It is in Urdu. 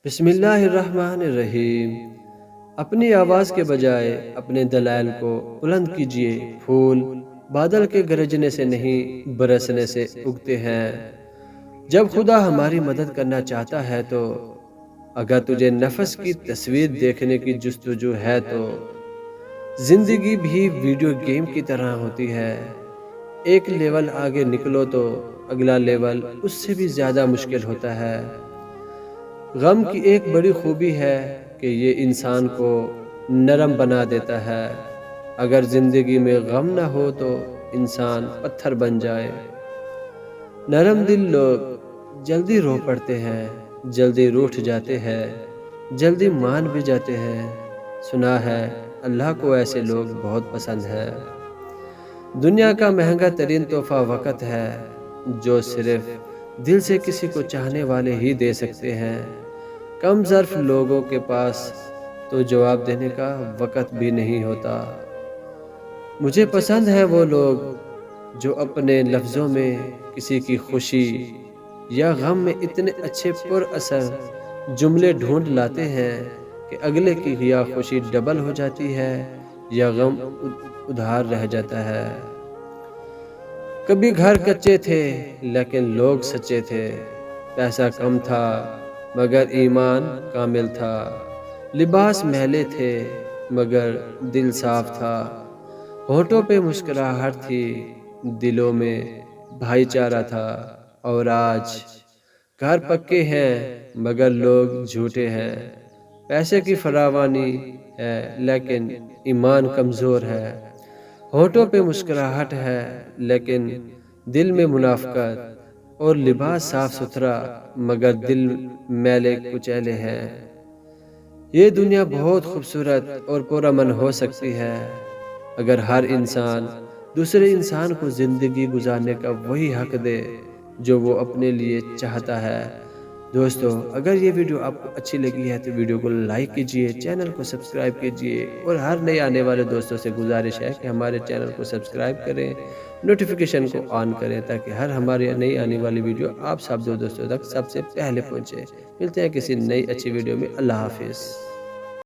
بسم اللہ الرحمن الرحیم۔ اپنی آواز کے بجائے اپنے دلائل کو بلند کیجئے۔ پھول بادل کے گرجنے سے نہیں برسنے سے اگتے ہیں۔ جب خدا ہماری مدد کرنا چاہتا ہے تو اگر تجھے نفس کی تصویر دیکھنے کی جستجو ہے تو زندگی بھی ویڈیو گیم کی طرح ہوتی ہے۔ ایک لیول آگے نکلو تو اگلا لیول اس سے بھی زیادہ مشکل ہوتا ہے۔ غم کی ایک بڑی خوبی ہے کہ یہ انسان کو نرم بنا دیتا ہے۔ اگر زندگی میں غم نہ ہو تو انسان پتھر بن جائے۔ نرم دل لوگ جلدی رو پڑتے ہیں، جلدی روٹھ جاتے ہیں، جلدی مان بھی جاتے ہیں۔ سنا ہے اللہ کو ایسے لوگ بہت پسند ہے۔ دنیا کا مہنگا ترین تحفہ وقت ہے، جو صرف دل سے کسی کو چاہنے والے ہی دے سکتے ہیں۔ کم ظرف لوگوں کے پاس تو جواب دینے کا وقت بھی نہیں ہوتا۔ مجھے پسند ہے وہ لوگ جو اپنے لفظوں میں کسی کی خوشی یا غم میں اتنے اچھے پر اثر جملے ڈھونڈ لاتے ہیں کہ اگلے کی یا خوشی ڈبل ہو جاتی ہے یا غم ادھار رہ جاتا ہے۔ کبھی گھر کچے تھے لیکن لوگ سچے تھے، پیسہ کم تھا مگر ایمان کامل تھا، لباس میلے تھے مگر دل صاف تھا، ہونٹوں پہ مسکراہٹ تھی دلوں میں بھائی چارہ تھا۔ اور آج گھر پکے ہیں مگر لوگ جھوٹے ہیں، پیسے کی فراوانی ہے لیکن ایمان کمزور ہے، ہونٹوں پہ مسکراہٹ ہے لیکن دل میں منافقت، اور لباس صاف ستھرا مگر دل میلے کچیلے ہیں۔ یہ دنیا بہت خوبصورت اور پرامن ہو سکتی ہے اگر ہر انسان دوسرے انسان کو زندگی گزارنے کا وہی حق دے جو وہ اپنے لیے چاہتا ہے۔ دوستو، اگر یہ ویڈیو آپ کو اچھی لگی ہے تو ویڈیو کو لائک کیجئے، چینل کو سبسکرائب کیجئے، اور ہر نئے آنے والے دوستوں سے گزارش ہے کہ ہمارے چینل کو سبسکرائب کریں، نوٹیفیکیشن کو آن کریں تاکہ ہر ہماری نئی آنے والی ویڈیو آپ سب دوستوں تک سب سے پہلے پہنچے۔ ملتے ہیں کسی نئی اچھی ویڈیو میں۔ اللہ حافظ۔